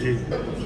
جی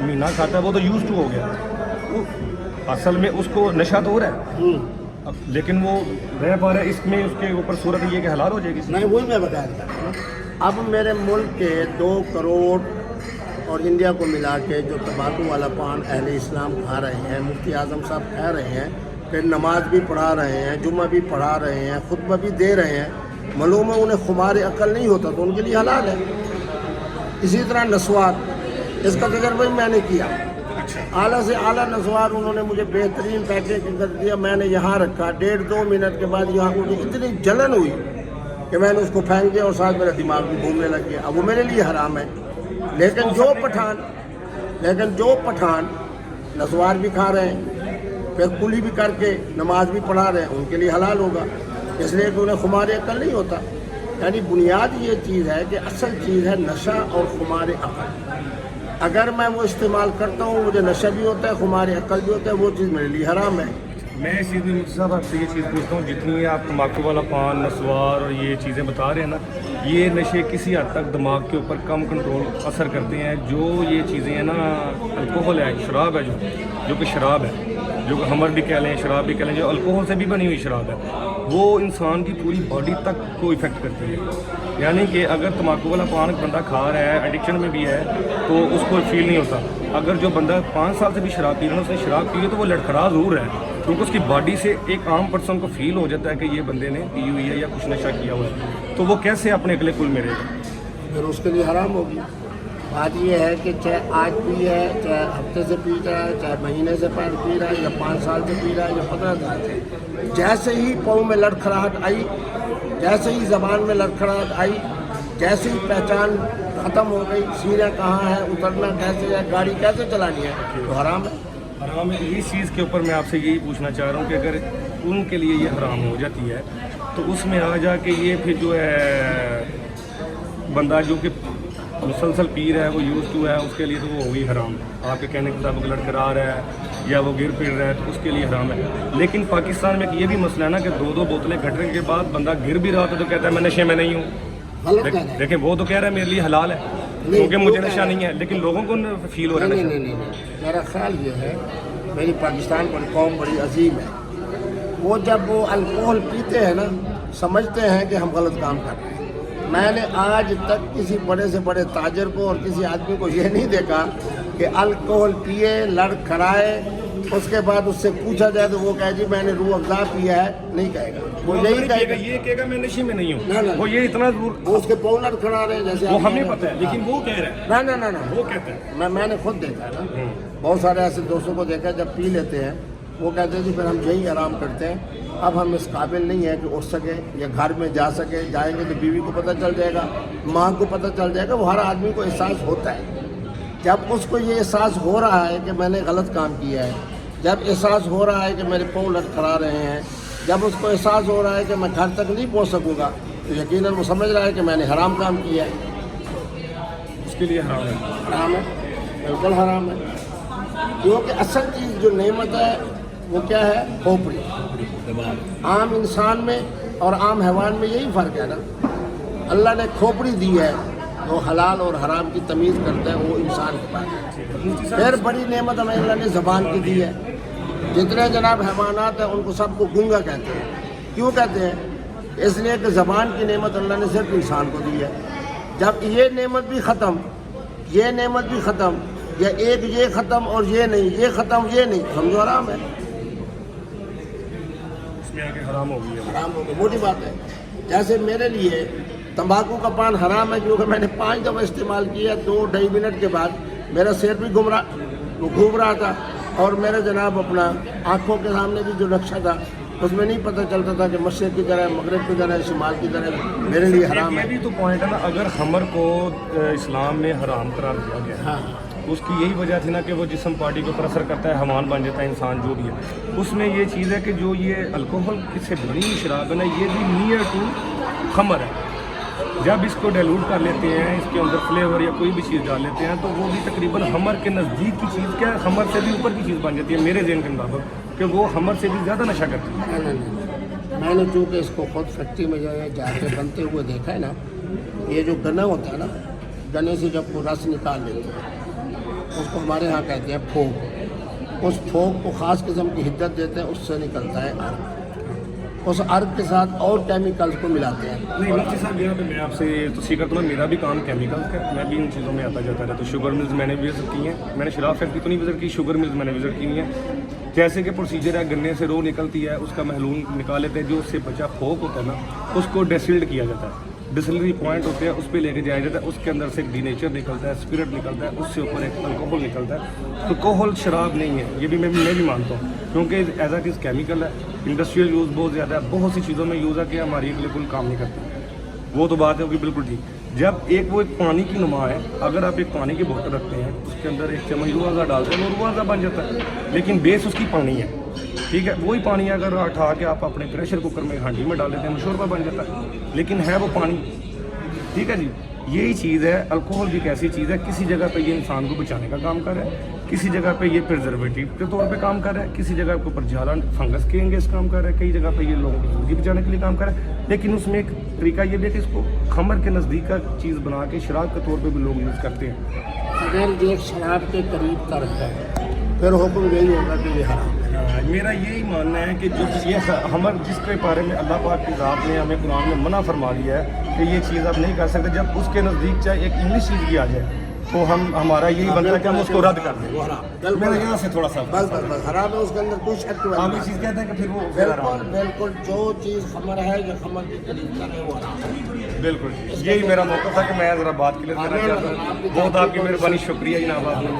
مہینہ کھاتا ہے, وہ تو یوز ٹو ہو گیا. وہ اصل میں اس کو نشہ تو ہو رہا ہے, لیکن وہ رہ پا رہا ہے. اس میں اس کے اوپر صورت یہ کہ حلال ہو جائے گی. نہیں, وہی میں بتا رہا ہوں. اب میرے ملک کے 2 کروڑ اور انڈیا کو ملا کے جو تمباکو والا پان اہل اسلام کھا رہے ہیں, مفتی اعظم صاحب کہہ رہے ہیں, پھر نماز بھی پڑھا رہے ہیں, جمعہ بھی پڑھا رہے ہیں, خطبہ بھی دے رہے ہیں, معلوم ہے انہیں خمار عقل نہیں ہوتا تو ان کے لیے حلال ہے. اسی طرح نسوار, اس کا تجربہ بھی میں نے کیا. اعلیٰ سے اعلیٰ نسوار انہوں نے مجھے بہترین پیکیج کر دیا. میں نے یہاں رکھا, 1.5-2 منٹ کے بعد یہاں مجھے اتنی جلن ہوئی کہ میں نے اس کو پھینک دیا اور ساتھ میرا دماغ بھی گھومنے لگ گیا. اب وہ میرے لیے حرام ہے. لیکن جو پٹھان نسوار بھی کھا رہے ہیں, پھر کلی بھی کر کے نماز بھی پڑھا رہے ہیں, ان کے لیے حلال ہوگا, اس لیے کہ انہیں خمار عقل نہیں ہوتا. یعنی بنیاد یہ چیز ہے کہ اصل چیز ہے نشہ اور خمار عقل. اگر میں وہ استعمال کرتا ہوں, مجھے نشہ بھی ہوتا ہے, خمار عقل بھی ہوتا ہے, وہ چیز میرے لیے حرام ہے. میں اس چیز میں صاحب آپ سے یہ چیز پوچھتا ہوں, جتنی آپ تمباکو والا پان, نسوار اور یہ چیزیں بتا رہے ہیں نا, یہ نشے کسی حد تک دماغ کے اوپر کم کنٹرول اثر کرتے ہیں. جو یہ چیزیں ہیں نا, الکوہل ہے, شراب ہے, جو کہ شراب ہے, جو کہ ہمر بھی کہہ لیں, شراب بھی کہہ لیں, جو الکوہل سے بھی بنی ہوئی شراب ہے, وہ انسان کی پوری باڈی تک کو افیکٹ کرتی ہے. یعنی کہ اگر تمباکو والا پان بندہ کھا رہا ہے, ایڈکشن میں بھی ہے, تو اس کو فیل نہیں ہوتا. اگر جو بندہ 5 سال سے بھی شراب پی رہا ہے, اس نے شراب پی ہے تو وہ لڑکھڑا ضرور ہے, کیونکہ اس کی باڈی سے ایک عام پرسن کو فیل ہو جاتا ہے کہ یہ بندے نے پی ہوئی ہے یا کچھ نشہ کیا ہوا ہے. تو وہ کیسے اپنے اگلے کل میں رہے گا؟ پھر اس کے لیے حرام ہوگی. بات یہ ہے کہ چاہے آج پی ہے, چاہے ہفتے سے پی رہا ہے, چاہے مہینے سے پہلے پی رہا ہے, یا 5 سال سے پی رہا ہے, یا 15 سال سے, جیسے ہی پاؤں میں لڑکھڑاہٹ آئی, جیسے ہی زبان میں لڑکھڑاہٹ آئی, جیسے ہی پہچان ختم ہو گئی, سینا کہاں ہے, اترنا کیسے ہے, گاڑی کیسے چلانی ہے, تو حرام ہے. حرام ہے. اس چیز کے اوپر میں آپ سے یہی پوچھنا چاہ رہا ہوں کہ اگر ان کے لیے یہ حرام ہو جاتی ہے, تو اس میں آ جا کے یہ پھر جو ہے بندہ جو کہ مسلسل پی رہا ہے, وہ یوز ٹو ہے, اس کے لیے تو وہ ہوگی حرام. آپ کے کہنے کے مطابق لڑکھڑا رہا ہے یا وہ گر پھر رہا ہے, تو اس کے لیے حرام ہے. لیکن پاکستان میں یہ بھی مسئلہ ہے نا کہ 2 بوتلیں گھٹنے کے بعد بندہ گر بھی رہا تھا تو کہتا ہے میں نشے میں نہیں ہوں. لیکن وہ تو کہہ رہا ہے میرے لیے حلال ہے کیونکہ مجھے نشہ نہیں ہے, لیکن لوگوں کو فیل ہو رہا ہے. نہیں, میرا خیال یہ ہے, میری پاکستان پر قوم بڑی عظیم ہے. وہ جب وہ الکوہل پیتے ہیں نا, سمجھتے ہیں کہ ہم غلط کام کر رہے ہیں. میں نے آج تک کسی بڑے سے بڑے تاجر کو اور کسی آدمی کو یہ نہیں دیکھا کہ الکوہل پیے, لڑکھڑائے, اس کے بعد اس سے پوچھا جائے تو وہ کہے جی میں نے روح افزا پیا ہے, نہیں کہے گا. وہ یہی کہے گا, یہ کہے گا میں نشے میں نہیں ہوں. وہ یہ اتنا ضرور, وہ اس کے پاؤں لڑکھڑا رہے ہیں جیسے وہ ہمیں پتہ ہے, لیکن وہ کہہ رہا ہے. نہ وہ کہتا ہے, میں نے خود دیکھا ہے نا, بہت سارے ایسے دوستوں کو دیکھا جب پی لیتے ہیں, وہ کہتے ہیں جی پھر ہم یہی آرام کرتے ہیں, اب ہم اس قابل نہیں ہیں کہ اٹھ سکے یا گھر میں جا سکے. جائیں گے تو بیوی کو پتہ چل جائے گا, ماں کو پتہ چل جائے گا. وہ ہر آدمی کو احساس ہوتا ہے. جب اس کو یہ احساس ہو رہا ہے کہ میں نے غلط کام کیا ہے, جب احساس ہو رہا ہے کہ میرے پاؤں لڑکھڑا رہے ہیں, جب اس کو احساس ہو رہا ہے کہ میں گھر تک نہیں پہنچ سکوں گا, تو یقیناً وہ سمجھ رہا ہے کہ میں نے حرام کام کیا ہے. اس کے لیے حرام ہے. حرام ہے, بالکل حرام ہے. کیونکہ اصل چیز جو نعمت ہے وہ کیا ہے, کھوپڑی. عام انسان میں اور عام حیوان میں یہی فرق ہے نا. اللہ نے کھوپڑی دی ہے, وہ حلال اور حرام کی تمیز کرتا ہے, وہ انسان کے پاس ہے. پھر بڑی نعمت ہمیں اللہ نے زبان کی دی ہے. جتنے جناب حیوانات ہیں ان کو سب کو گونگا کہتے ہیں. کیوں کہتے ہیں؟ اس لیے کہ زبان کی نعمت اللہ نے صرف انسان کو دی ہے. جب یہ نعمت بھی ختم, یہ نعمت بھی ختم, یا ایک یہ ختم اور یہ نہیں, یہ ختم یہ نہیں, سمجھو حرام ہے. اس میں آگے حرام ہو گئی ہے. حرام ہو گئی, موٹی بات ہے. جیسے میرے لیے تمباکو کا پان حرام ہے کیونکہ میں نے 5 دفعہ استعمال کیا, 2-2.5 منٹ کے بعد میرا سر بھی گھوم رہا تھا, اور میرے جناب اپنا آنکھوں کے سامنے بھی جو نقشہ تھا اس میں نہیں پتہ چلتا تھا کہ مشرق کی طرح, مغرب کی طرح, شمال کی طرح. میرے لیے حرام ہے. یہ بھی تو پوائنٹ ہے نا, اگر خمر کو اسلام میں حرام قرار دیا گیا, ہاں, اس کی یہی وجہ تھی نا کہ وہ جسم پارٹی کے اوپر اثر کرتا ہے, حیوان بن جاتا ہے انسان جو بھی ہے. اس میں یہ چیز ہے کہ جو یہ الکوہل سے بنی شراب ہے نا, یہ بھی نیئر ٹو خمر ہے. جب اس کو ڈیلوٹ کر لیتے ہیں، اس کے اندر فلیور یا کوئی بھی چیز ڈال لیتے ہیں، تو وہ بھی تقریباً ہمر کے نزدیک کی چیز، کیا ہمر سے بھی اوپر کی چیز بن جاتی ہے میرے ذہن کے مطابق، کہ وہ ہمر سے بھی زیادہ نشہ کرتی ہے۔ نہیں، میں نے چونکہ اس کو خود فیکٹری میں جا کے بنتے ہوئے دیکھا ہے نا، یہ جو گنا ہوتا ہے نا، گنے سے جب وہ رس نکال لیتے ہیں اس کو ہمارے ہاں کہتے ہیں پھوک، اس پھوک کو خاص قسم کی حدت دیتے ہیں، اس سے نکلتا ہے ارگ، اس ارگ کے ساتھ اور کیمیکلز کو ملاتے ہیں۔ نہیں مفتی صاحب، یہاں پہ میں آپ سے توصیح کرتا ہوں، میرا بھی کام کیمیکل کا، میں بھی ان چیزوں میں آتا جاتا رہتا ہوں۔ شوگر ملز میں نے وزٹ کی ہیں، میں نے شراب فیکٹری تو نہیں وزٹ کی، شوگر ملز میں نے وزٹ کی ہیں۔ جیسے کہ پروسیجر ہے، گنے سے رو نکلتی ہے، اس کا محلول نکال لیتے ہیں، جو اس سے بچا پھوک ہوتا ہے نا، اس کو ڈیسلڈ کیا جاتا ہے، ڈسلری پوائنٹ ہوتے ہیں، اس پہ لے کے جایا جاتا ہے، اس کے اندر سے ایک ڈی نیچر نکلتا ہے، اسپرٹ نکلتا ہے، اس سے اوپر ایک الکوہل نکلتا ہے۔ الکوہل شراب نہیں ہے، یہ بھی میں بھی مانتا ہوں، کیونکہ ایز اٹ از کیمیکل ہے، انڈسٹریل یوز بہت زیادہ ہے، بہت سی چیزوں میں یوز ہے کہ ہماری بالکل کام نہیں کرتی، وہ تو بات ہے ہوگی بالکل ٹھیک۔ جب وہ ایک پانی کی نما ہے، اگر آپ ایک پانی کی بوتل رکھتے ہیں، اس کے اندر ایک چمچ روح افزا ڈالتے ہیں، وہ روح افزا بن جاتا ہے، لیکن بیس اس کی پانی ہے، ٹھیک ہے۔ وہی پانی اگر اٹھا کے آپ اپنے پریشر کوکر میں ہانڈی میں ڈال دیتے ہیں، شوربہ بن جاتا ہے، لیکن ہے وہ پانی، ٹھیک ہے جی۔ یہی چیز ہے، الکوہل بھی ایک ایسی چیز ہے، کسی جگہ پہ یہ انسان کو بچانے کا کام کر رہا ہے، کسی جگہ پہ یہ پرزرویٹو کے طور پہ کام کر رہا ہے، کسی جگہ کے اوپر جھالا فنگس کے انگیز کام کر رہا ہے، کئی جگہ پہ یہ لوگوں کی زندگی بچانے کے لیے کام کر رہا ہے، لیکن اس میں ایک طریقہ یہ بھی ہے کہ اس کو خمر کے نزدیک کا چیز بنا کے شراب کے طور پہ بھی لوگ یوز کرتے ہیں۔ اگر یہ شراب کے قریب تر ہے پھر حکم یہی ہوگا کہ یہ حرام ہے۔ میرا یہی ماننا ہے کہ جو یہ ہمر جس کے بارے میں اللہ پاک کی ذات نے ہمیں قرآن میں منع فرما دیا ہے کہ یہ چیز آپ نہیں کر سکتے، جب اس کے نزدیک چاہے ایک انگلش چیز بھی آ جائے تو ہمارا یہی بنتا ہے کہ ہم اس کو رد کر دیں۔ وہ حرام، میرا یہاں سے تھوڑا سا بس حرام ہے، اس کے اندر کوئی شک آپ یہ چیز کہتے ہیں کہ پھر وہ بالکل جو چیز خمر ہے یا خمر کے قریب تر ہے وہ حرام ہے۔ بالکل یہی میرا موقع تھا کہ میں ذرا بات کلیئر کرنا چاہتا ہوں۔ بہت آپ کی مہربانی، شکریہ جناب آپ نے۔